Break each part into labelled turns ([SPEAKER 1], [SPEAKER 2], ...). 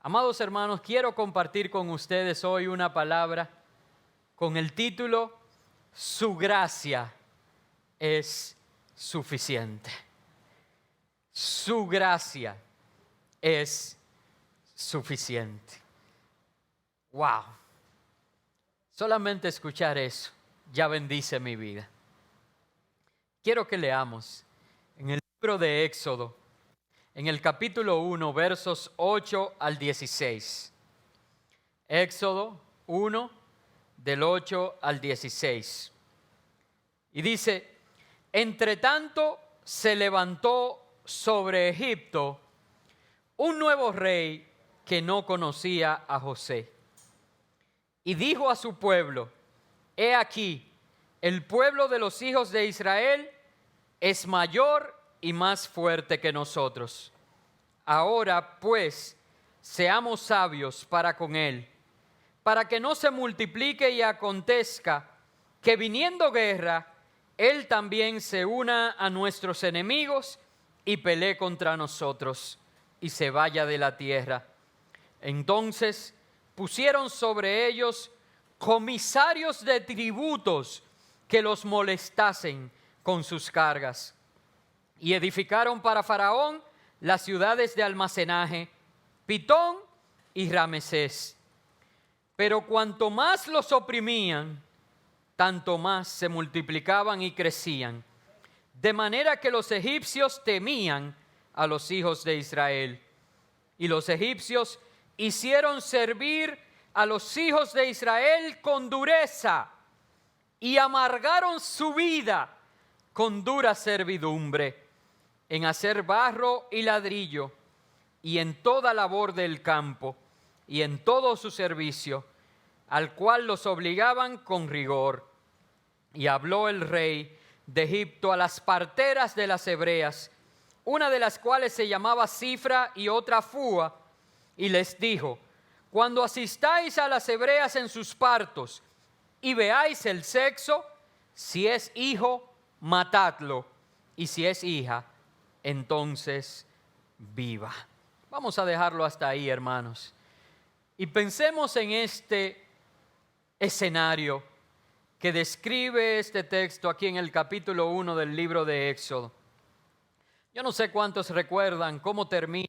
[SPEAKER 1] Amados hermanos, quiero compartir con ustedes hoy una palabra con el título Su gracia es suficiente. Su gracia es suficiente. Wow. Solamente escuchar eso ya bendice mi vida. Quiero que leamos en el libro de Éxodo, en el capítulo 1, versos 8 al 16. Éxodo 1, del 8 al 16. Y dice: entre tanto se levantó sobre Egipto un nuevo rey que no conocía a José. Y dijo a su pueblo: he aquí, el pueblo de los hijos de Israel es mayor y más fuerte que nosotros. Ahora, pues, seamos sabios para con él, para que no se multiplique y acontezca que viniendo guerra, él también se una a nuestros enemigos y pelee contra nosotros y se vaya de la tierra. Entonces pusieron sobre ellos comisarios de tributos que los molestasen con sus cargas. Y edificaron para Faraón las ciudades de almacenaje, Pitón y Ramesés. Pero cuanto más los oprimían, tanto más se multiplicaban y crecían, de manera que los egipcios temían a los hijos de Israel. Y los egipcios hicieron servir a los hijos de Israel con dureza y amargaron su vida con dura servidumbre, en hacer barro y ladrillo, y en toda labor del campo, y en todo su servicio, al cual los obligaban con rigor. Y habló el rey de Egipto a las parteras de las hebreas, una de las cuales se llamaba Cifra y otra Fúa, y les dijo: cuando asistáis a las hebreas en sus partos y veáis el sexo, si es hijo, matadlo, y si es hija, entonces viva. Vamos a dejarlo hasta ahí, hermanos. Y pensemos en este escenario que describe este texto aquí en el capítulo 1 del libro de Éxodo. Yo no sé cuántos recuerdan cómo termina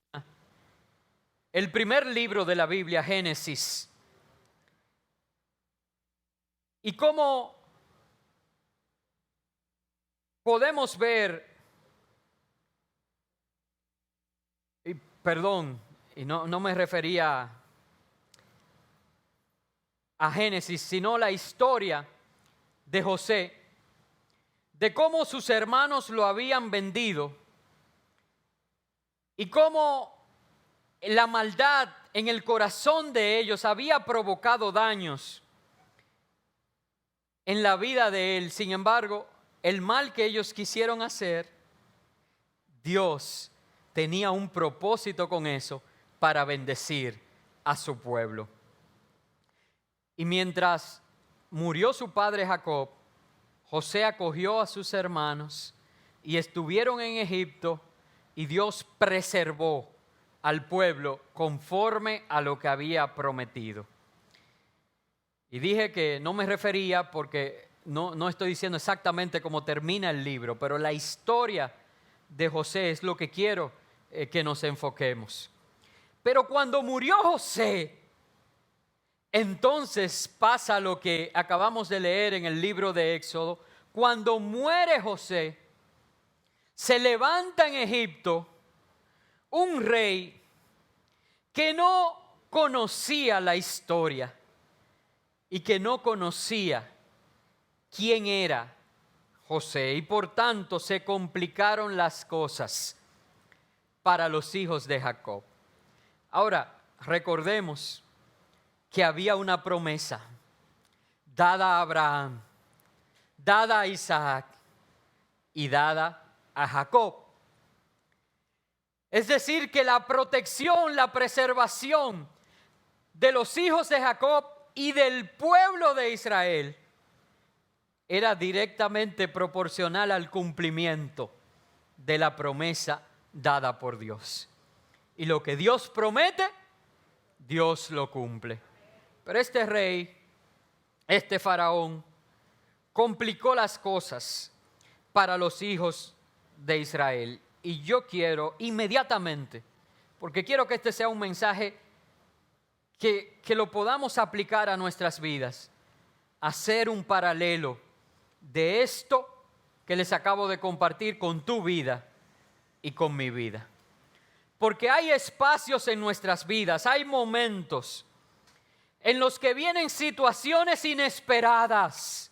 [SPEAKER 1] el primer libro de la Biblia, Génesis, y cómo podemos ver, y no me refería a Génesis, sino la historia de José, de cómo sus hermanos lo habían vendido y cómo la maldad en el corazón de ellos había provocado daños en la vida de él. Sin embargo, el mal que ellos quisieron hacer, Dios tenía un propósito con eso para bendecir a su pueblo. Y mientras murió su padre Jacob, José acogió a sus hermanos y estuvieron en Egipto, y Dios preservó al pueblo conforme a lo que había prometido. Y dije que no me refería porque no estoy diciendo exactamente cómo termina el libro, pero la historia de José es lo que quiero que nos enfoquemos. Pero cuando murió José, entonces pasa lo que acabamos de leer en el libro de Éxodo. Cuando muere José, se levanta en Egipto un rey que no conocía la historia y que no conocía quién era José, y por tanto se complicaron las cosas para los hijos de Jacob. Ahora, recordemos que había una promesa dada a Abraham, dada a Isaac y dada a Jacob. Es decir, que la protección, la preservación de los hijos de Jacob y del pueblo de Israel era directamente proporcional al cumplimiento de la promesa dada por Dios. Y lo que Dios promete, Dios lo cumple. Pero este rey, este faraón, complicó las cosas para los hijos de Israel. Y yo quiero inmediatamente, porque quiero que este sea un mensaje que lo podamos aplicar a nuestras vidas, hacer un paralelo de esto que les acabo de compartir con tu vida y con mi vida. Porque hay espacios en nuestras vidas, hay momentos en los que vienen situaciones inesperadas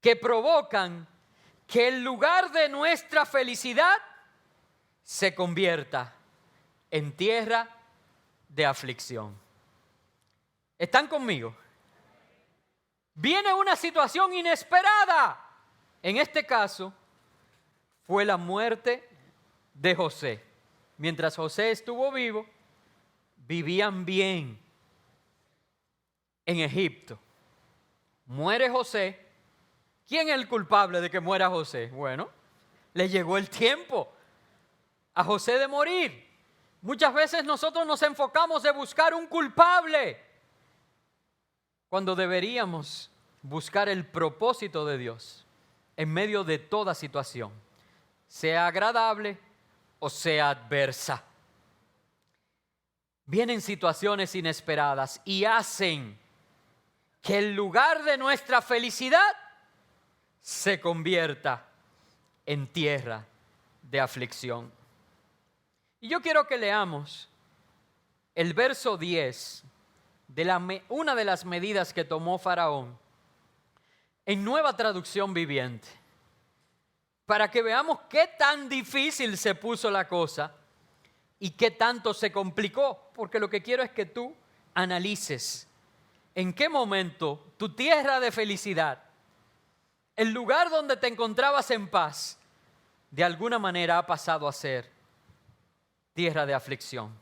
[SPEAKER 1] que provocan que el lugar de nuestra felicidad se convierta en tierra de aflicción. ¿Están conmigo? Viene una situación inesperada. En este caso, fue la muerte de José. Mientras José estuvo vivo, vivían bien en Egipto. Muere José. ¿Quién es el culpable de que muera José? Bueno, le llegó el tiempo a José de morir. Muchas veces nosotros nos enfocamos en buscar un culpable, cuando deberíamos buscar el propósito de Dios en medio de toda situación, sea agradable o sea adversa. Vienen situaciones inesperadas y hacen que el lugar de nuestra felicidad se convierta en tierra de aflicción. Y yo quiero que leamos el verso 10 de una de las medidas que tomó Faraón en Nueva Traducción Viviente, para que veamos qué tan difícil se puso la cosa y qué tanto se complicó, porque lo que quiero es que tú analices en qué momento tu tierra de felicidad, el lugar donde te encontrabas en paz, de alguna manera ha pasado a ser tierra de aflicción.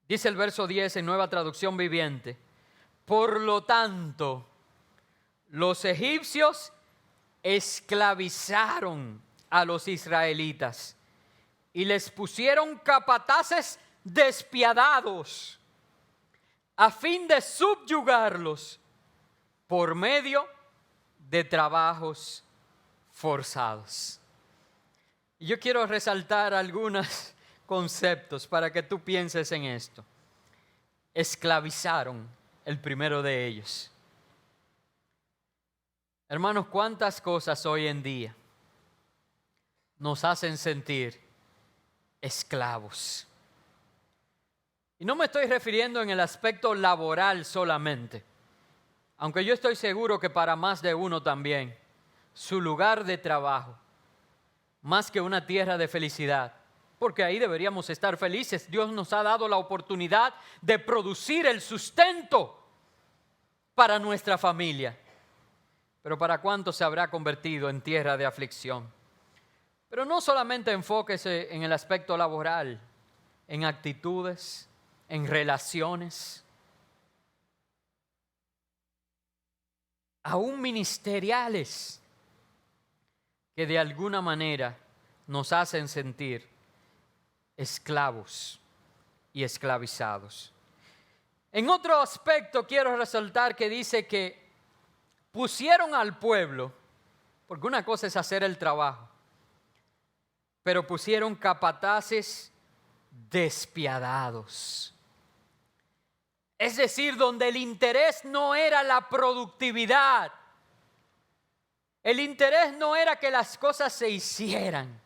[SPEAKER 1] Dice el verso 10 en Nueva Traducción Viviente: por lo tanto, los egipcios esclavizaron a los israelitas y les pusieron capataces despiadados a fin de subyugarlos por medio de trabajos forzados. Y yo quiero resaltar algunos conceptos para que tú pienses en esto. Esclavizaron el primero de ellos. Hermanos, ¿cuántas cosas hoy en día nos hacen sentir esclavos? Y no me estoy refiriendo en el aspecto laboral solamente, aunque yo estoy seguro que para más de uno también, su lugar de trabajo, más que una tierra de felicidad, porque ahí deberíamos estar felices. Dios nos ha dado la oportunidad de producir el sustento para nuestra familia. Pero ¿para cuánto se habrá convertido en tierra de aflicción? Pero no solamente enfóquese en el aspecto laboral, en actitudes, en relaciones, aún ministeriales, que de alguna manera nos hacen sentir esclavos y esclavizados. En otro aspecto quiero resaltar que dice que pusieron al pueblo, porque una cosa es hacer el trabajo, pero pusieron capataces despiadados. Es decir, donde el interés no era la productividad, el interés no era que las cosas se hicieran,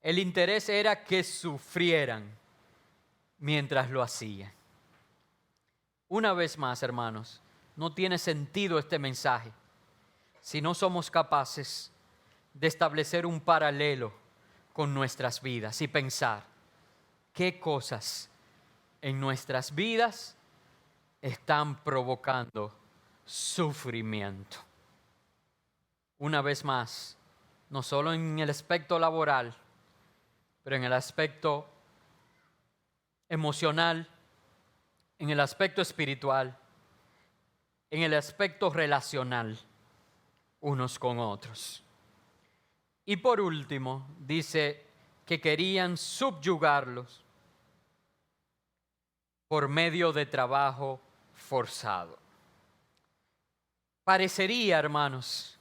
[SPEAKER 1] el interés era que sufrieran mientras lo hacían. Una vez más, hermanos, no tiene sentido este mensaje si no somos capaces de establecer un paralelo con nuestras vidas y pensar qué cosas en nuestras vidas están provocando sufrimiento. Una vez más, no solo en el aspecto laboral, pero en el aspecto emocional, en el aspecto espiritual, en el aspecto relacional, unos con otros. Y por último, dice que querían subyugarlos por medio de trabajo forzado. Parecería, hermanos,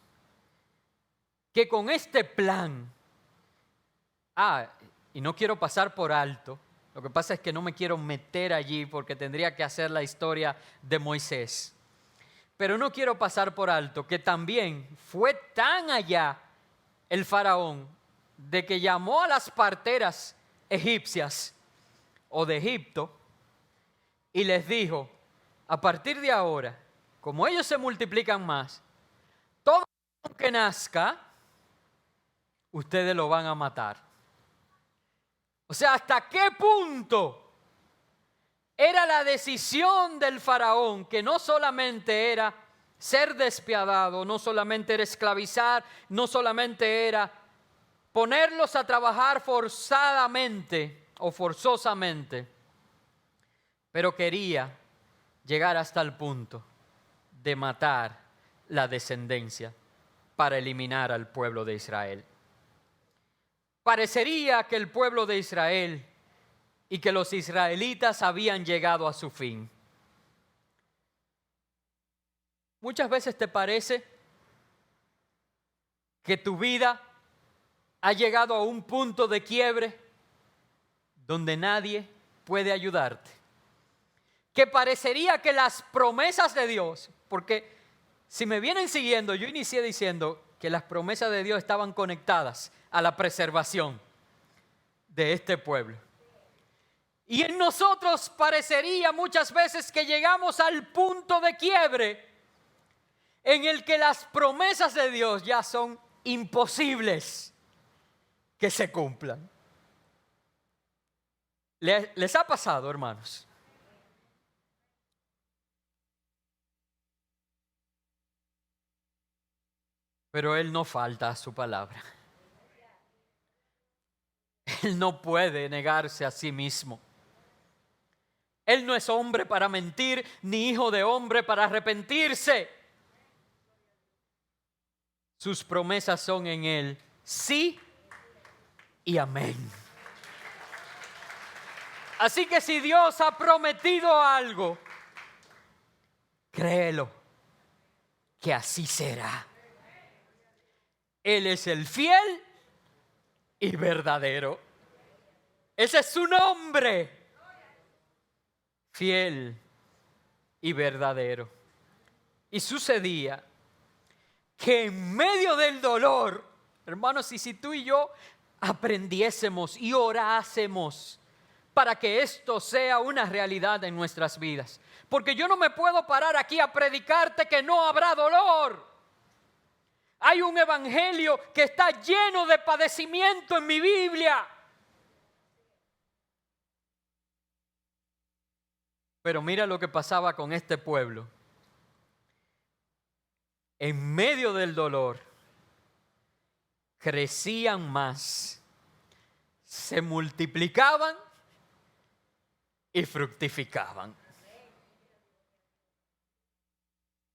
[SPEAKER 1] que con este plan, y no quiero pasar por alto, lo que pasa es que no me quiero meter allí porque tendría que hacer la historia de Moisés. Pero no quiero pasar por alto que también fue tan allá el faraón de que llamó a las parteras egipcias o de Egipto y les dijo, a partir de ahora, como ellos se multiplican más, todo que nazca, ustedes lo van a matar. O sea, ¿hasta qué punto era la decisión del faraón que no solamente era ser despiadado, no solamente era esclavizar, no solamente era ponerlos a trabajar forzadamente o forzosamente, pero quería llegar hasta el punto de matar la descendencia para eliminar al pueblo de Israel? Parecería que el pueblo de Israel y que los israelitas habían llegado a su fin. Muchas veces te parece que tu vida ha llegado a un punto de quiebre donde nadie puede ayudarte. Que parecería que las promesas de Dios, porque si me vienen siguiendo, yo inicié diciendo que las promesas de Dios estaban conectadas a la preservación de este pueblo. Y en nosotros parecería muchas veces que llegamos al punto de quiebre en el que las promesas de Dios ya son imposibles que se cumplan. ¿Les ha pasado, hermanos? Pero Él no falta a su palabra. Él no puede negarse a sí mismo. Él no es hombre para mentir, ni hijo de hombre para arrepentirse. Sus promesas son en Él sí y amén. Así que si Dios ha prometido algo, créelo, que así será. Él es el fiel y verdadero. Ese es su nombre. Fiel y verdadero. Y sucedía que en medio del dolor, hermanos, y si tú y yo aprendiésemos y orásemos para que esto sea una realidad en nuestras vidas. Porque yo no me puedo parar aquí a predicarte que no habrá dolor. Hay un evangelio que está lleno de padecimiento en mi Biblia. Pero mira lo que pasaba con este pueblo. En medio del dolor, crecían más, se multiplicaban y fructificaban.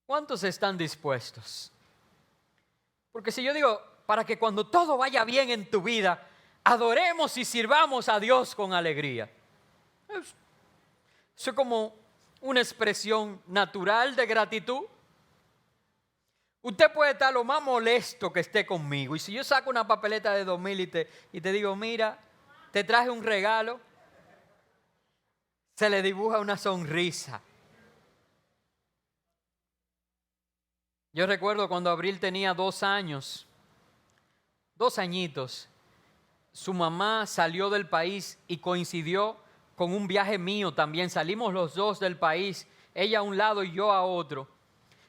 [SPEAKER 1] ¿Cuántos están dispuestos? Porque si yo digo, para que cuando todo vaya bien en tu vida, adoremos y sirvamos a Dios con alegría. Eso es como una expresión natural de gratitud. Usted puede estar lo más molesto que esté conmigo. Y si yo saco una papeleta de 2,000 y te digo, mira, te traje un regalo, se le dibuja una sonrisa. Yo recuerdo cuando Abril tenía 2 años, 2 añitos, su mamá salió del país y coincidió con un viaje mío también. Salimos los dos del país, ella a un lado y yo a otro.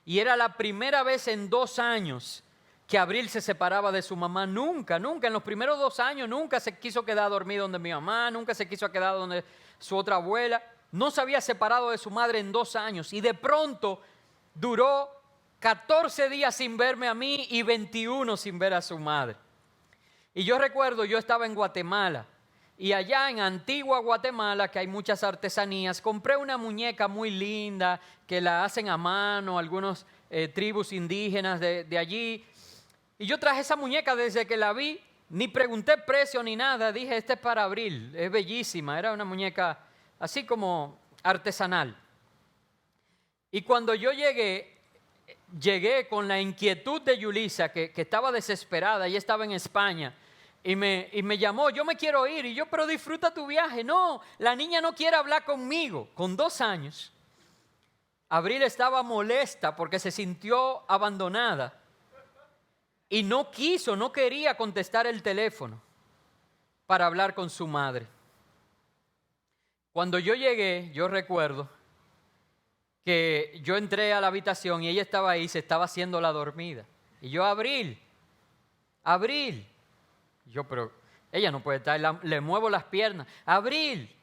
[SPEAKER 1] Y era la primera vez en 2 años que Abril se separaba de su mamá. Nunca, en los primeros 2 años, nunca se quiso quedar dormido donde mi mamá, nunca se quiso quedar donde su otra abuela. No se había separado de su madre en 2 años. Y de pronto duró 14 días sin verme a mí y 21 sin ver a su madre. Y yo recuerdo, yo estaba en Guatemala. Y allá en Antigua Guatemala, que hay muchas artesanías, compré una muñeca muy linda que la hacen a mano, algunos tribus indígenas de allí. Y yo traje esa muñeca desde que la vi, ni pregunté precio ni nada, dije, este es para Abril, es bellísima. Era una muñeca así como artesanal. Y cuando yo llegué con la inquietud de Yulisa, que estaba desesperada, ella estaba en España, y me llamó, yo me quiero ir, y yo, pero disfruta tu viaje. No, la niña no quiere hablar conmigo, con 2 años. Abril estaba molesta porque se sintió abandonada y no quería contestar el teléfono para hablar con su madre. Cuando yo llegué, yo recuerdo que yo entré a la habitación y ella estaba ahí, se estaba haciendo la dormida. Y yo, Abril. Yo, pero ella no puede estar, le muevo las piernas. Abril.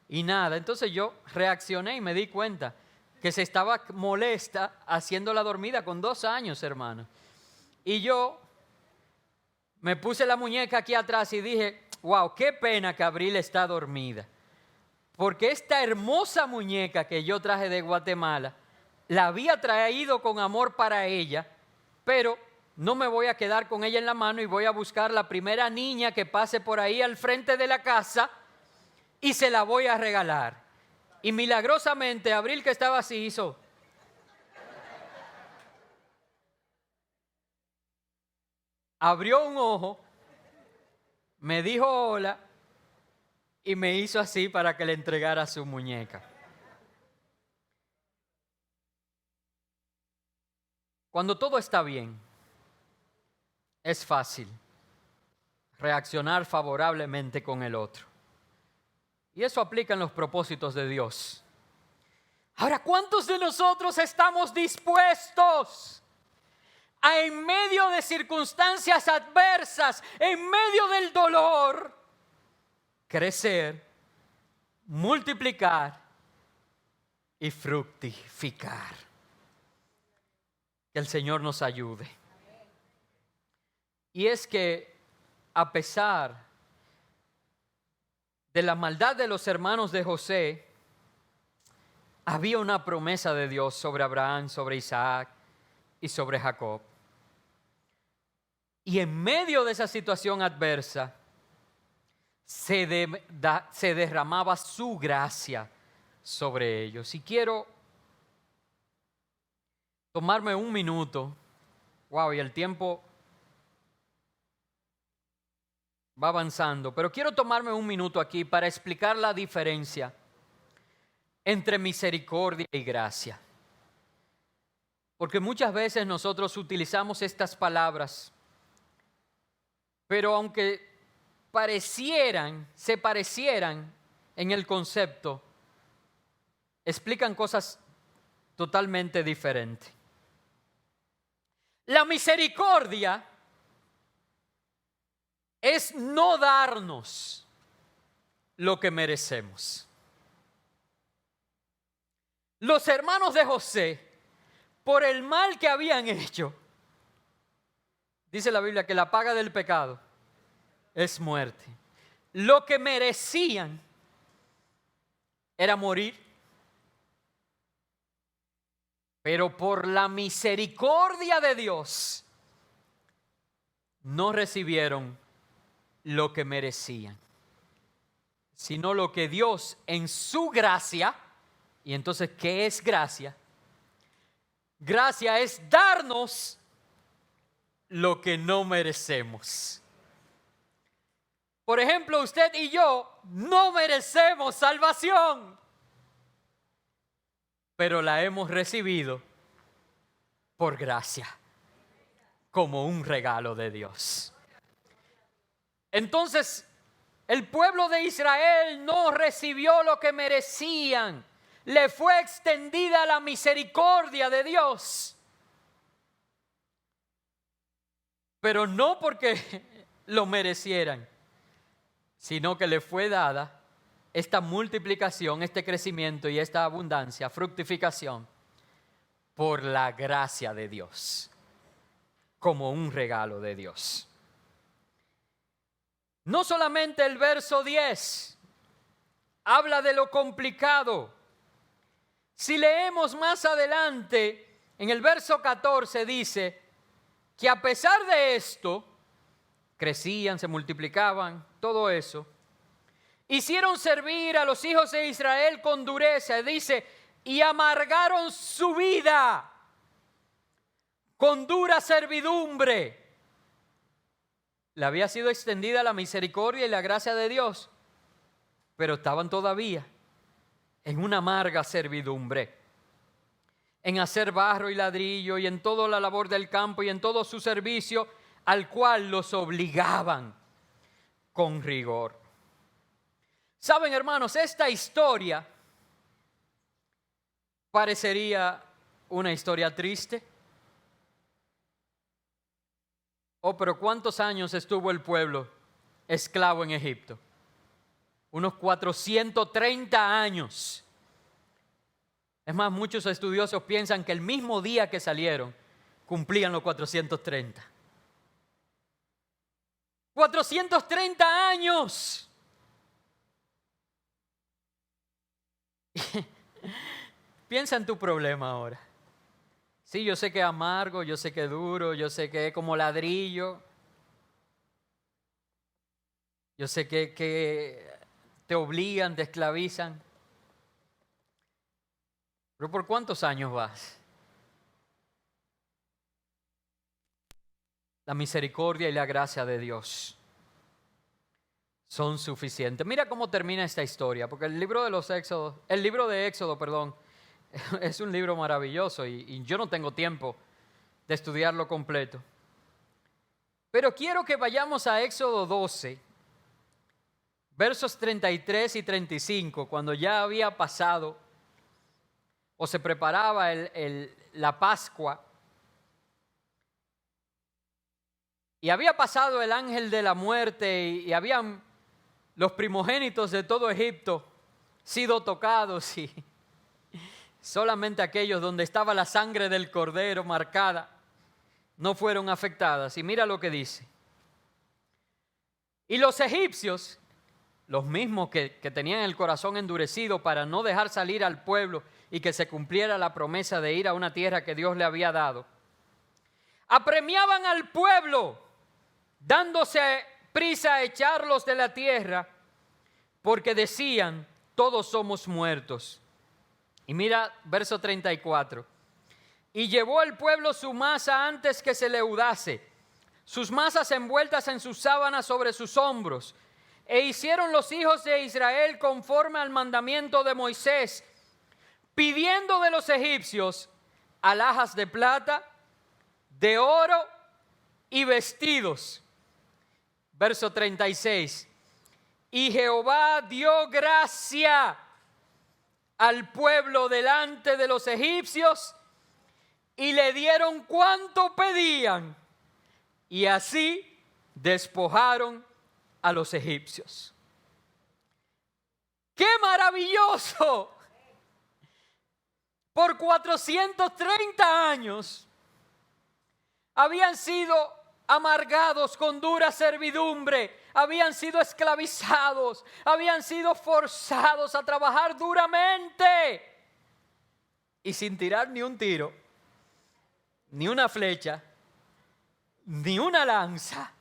[SPEAKER 1] Y nada, entonces yo reaccioné y me di cuenta que se estaba molesta haciendo la dormida con 2 años, hermano. Y yo me puse la muñeca aquí atrás y dije, wow, qué pena que Abril está dormida. Porque esta hermosa muñeca que yo traje de Guatemala, la había traído con amor para ella, pero no me voy a quedar con ella en la mano y voy a buscar la primera niña que pase por ahí al frente de la casa y se la voy a regalar. Y milagrosamente, Abril, que estaba así, hizo. Abrió un ojo, me dijo hola y me hizo así para que le entregara su muñeca. Cuando todo está bien, es fácil reaccionar favorablemente con el otro. Y eso aplica en los propósitos de Dios. Ahora, ¿cuántos de nosotros estamos dispuestos a, en medio de circunstancias adversas, en medio del dolor, crecer, multiplicar y fructificar? Que el Señor nos ayude. Y es que a pesar de la maldad de los hermanos de José, había una promesa de Dios sobre Abraham, sobre Isaac y sobre Jacob. Y en medio de esa situación adversa, se derramaba su gracia sobre ellos. Y quiero tomarme un minuto. Wow, y el tiempo va avanzando, pero quiero tomarme un minuto aquí para explicar la diferencia entre misericordia y gracia. Porque muchas veces nosotros utilizamos estas palabras, pero aunque se parecieran en el concepto, explican cosas totalmente diferentes. La misericordia es no darnos lo que merecemos. Los hermanos de José, por el mal que habían hecho, dice la Biblia que la paga del pecado es muerte. Lo que merecían era morir, pero por la misericordia de Dios no recibieron lo que merecían, sino lo que Dios en su gracia. Y entonces, ¿qué es gracia? Gracia es darnos lo que no merecemos. Por ejemplo, usted y yo no merecemos salvación, pero la hemos recibido por gracia, como un regalo de Dios. Entonces, el pueblo de Israel no recibió lo que merecían. Le fue extendida la misericordia de Dios. Pero no porque lo merecieran, sino que le fue dada esta multiplicación, este crecimiento y esta abundancia, fructificación, por la gracia de Dios, como un regalo de Dios. No solamente el verso 10 habla de lo complicado. Si leemos más adelante, en el verso 14 dice que a pesar de esto, crecían, se multiplicaban, todo eso. hicieron servir a los hijos de Israel con dureza, dice, y amargaron su vida con dura servidumbre. Le había sido extendida la misericordia y la gracia de Dios, pero estaban todavía en una amarga servidumbre, en hacer barro y ladrillo y en toda la labor del campo y en todo su servicio, al cual los obligaban con rigor. Saben, hermanos, esta historia parecería una historia triste. Oh, pero ¿cuántos años estuvo el pueblo esclavo en Egipto? Unos 430 años. Es más, muchos estudiosos piensan que el mismo día que salieron, cumplían los 430. 430 años. Piensa en tu problema ahora. Sí, yo sé que es amargo, yo sé que es duro, yo sé que es como ladrillo. Yo sé que te obligan, te esclavizan. ¿Pero por cuántos años vas? La misericordia y la gracia de Dios son suficientes. Mira cómo termina esta historia, porque el libro de Éxodo, es un libro maravilloso y yo no tengo tiempo de estudiarlo completo. Pero quiero que vayamos a Éxodo 12, versos 33 y 35, cuando ya había pasado o se preparaba la Pascua. Y había pasado el ángel de la muerte y habían los primogénitos de todo Egipto sido tocados y solamente aquellos donde estaba la sangre del cordero marcada no fueron afectadas. Y mira lo que dice. Y los egipcios, los mismos que tenían el corazón endurecido para no dejar salir al pueblo y que se cumpliera la promesa de ir a una tierra que Dios le había dado, apremiaban al pueblo, dándose prisa a echarlos de la tierra, porque decían, todos somos muertos. Y mira verso 34. Y llevó el pueblo su masa antes que se leudase, sus masas envueltas en sus sábanas sobre sus hombros. E hicieron los hijos de Israel conforme al mandamiento de Moisés, pidiendo de los egipcios alhajas de plata, de oro y vestidos. Verso 36. Y Jehová dio gracia al pueblo delante de los egipcios y le dieron cuanto pedían. Y así despojaron a los egipcios. ¡Qué maravilloso! Por 430 años habían sido amargados con dura servidumbre, habían sido esclavizados, habían sido forzados a trabajar duramente y sin tirar ni un tiro, ni una flecha, ni una lanza.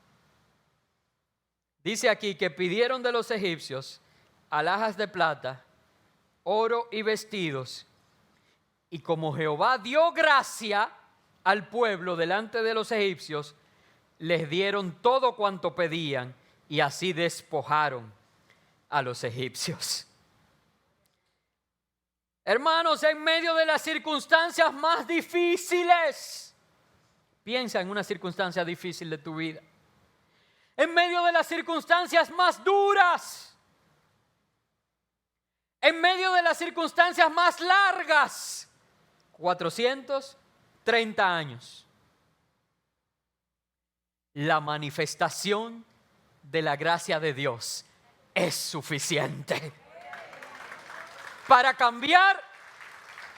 [SPEAKER 1] Dice aquí que pidieron de los egipcios alhajas de plata, oro y vestidos. Y como Jehová dio gracia al pueblo delante de los egipcios, les dieron todo cuanto pedían y así despojaron a los egipcios. Hermanos, en medio de las circunstancias más difíciles, piensa en una circunstancia difícil de tu vida. En medio de las circunstancias más duras, en medio de las circunstancias más largas, 430 años. La manifestación de la gracia de Dios es suficiente para cambiar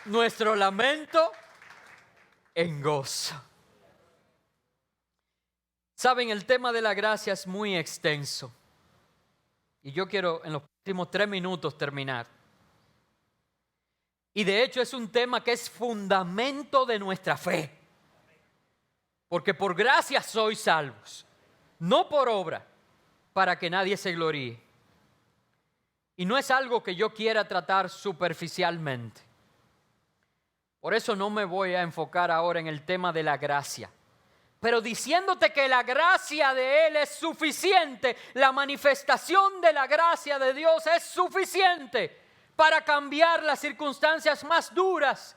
[SPEAKER 1] nuestro lamento en gozo. Saben, el tema de la gracia es muy extenso y yo quiero en los últimos 3 minutos terminar. Y de hecho es un tema que es fundamento de nuestra fe. Porque por gracia sois salvos, no por obra, para que nadie se gloríe. Y no es algo que yo quiera tratar superficialmente. Por eso no me voy a enfocar ahora en el tema de la gracia. Pero diciéndote que la gracia de Él es suficiente, la manifestación de la gracia de Dios es suficiente para cambiar las circunstancias más duras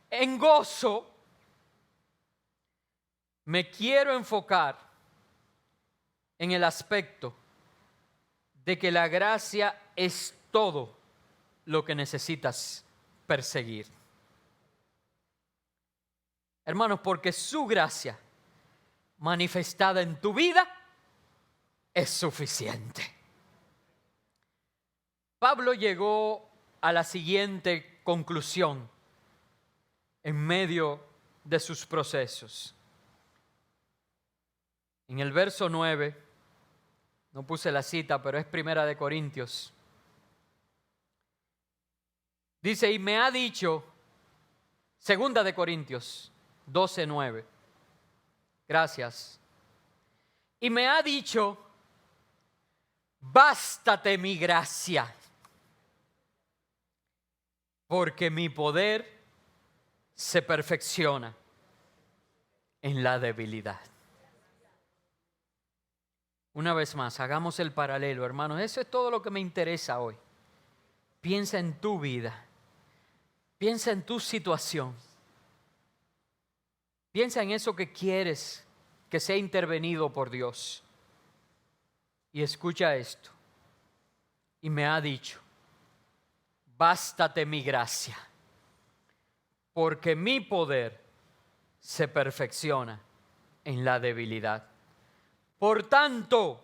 [SPEAKER 1] en gozo. Me quiero enfocar en el aspecto de que la gracia es todo lo que necesitas perseguir. Hermanos, porque su gracia manifestada en tu vida es suficiente. Pablo llegó a la siguiente conclusión en medio de sus procesos. En el verso 9, no puse la cita, pero es 1 Corintios. Dice, y me ha dicho, 2 Corintios 12:9. Gracias. Y me ha dicho, bástate mi gracia, porque mi poder se perfecciona en la debilidad. Una vez más, hagamos el paralelo, hermanos. Eso es todo lo que me interesa hoy. Piensa en tu vida. Piensa en tu situación. Piensa en eso que quieres que sea intervenido por Dios. Y escucha esto. Y me ha dicho, bástate mi gracia, porque mi poder se perfecciona en la debilidad. Por tanto,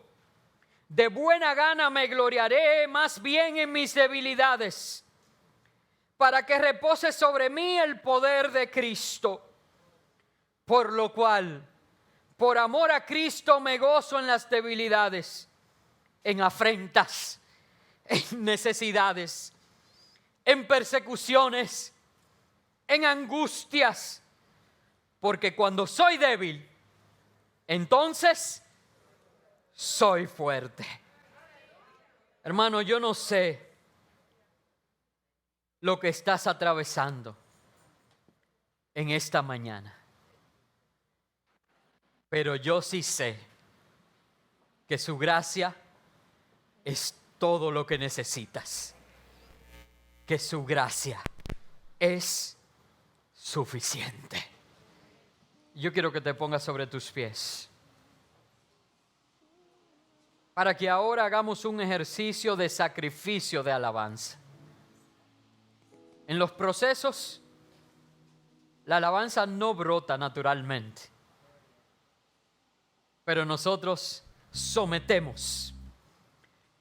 [SPEAKER 1] de buena gana me gloriaré más bien en mis debilidades, para que repose sobre mí el poder de Cristo. Por lo cual, por amor a Cristo me gozo en las debilidades, en afrentas, en necesidades, en persecuciones, en angustias, porque cuando soy débil, entonces soy fuerte. Hermano, yo no sé lo que estás atravesando en esta mañana, pero yo sí sé que su gracia es todo lo que necesitas, que su gracia es suficiente. Yo quiero que te pongas sobre tus pies para que ahora hagamos un ejercicio de sacrificio de alabanza. En los procesos, la alabanza no brota naturalmente, pero nosotros sometemos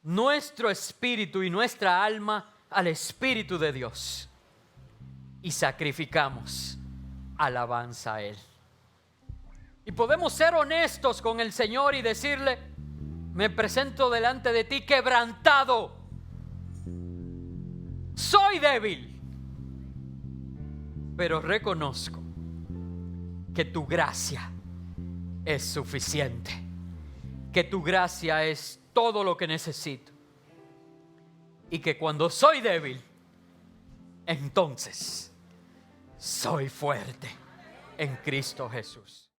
[SPEAKER 1] nuestro espíritu y nuestra alma al Espíritu de Dios y sacrificamos alabanza a Él. Y podemos ser honestos con el Señor y decirle, me presento delante de ti quebrantado, soy débil, pero reconozco que tu gracia es suficiente, que tu gracia es todo lo que necesito y que cuando soy débil, entonces soy fuerte en Cristo Jesús.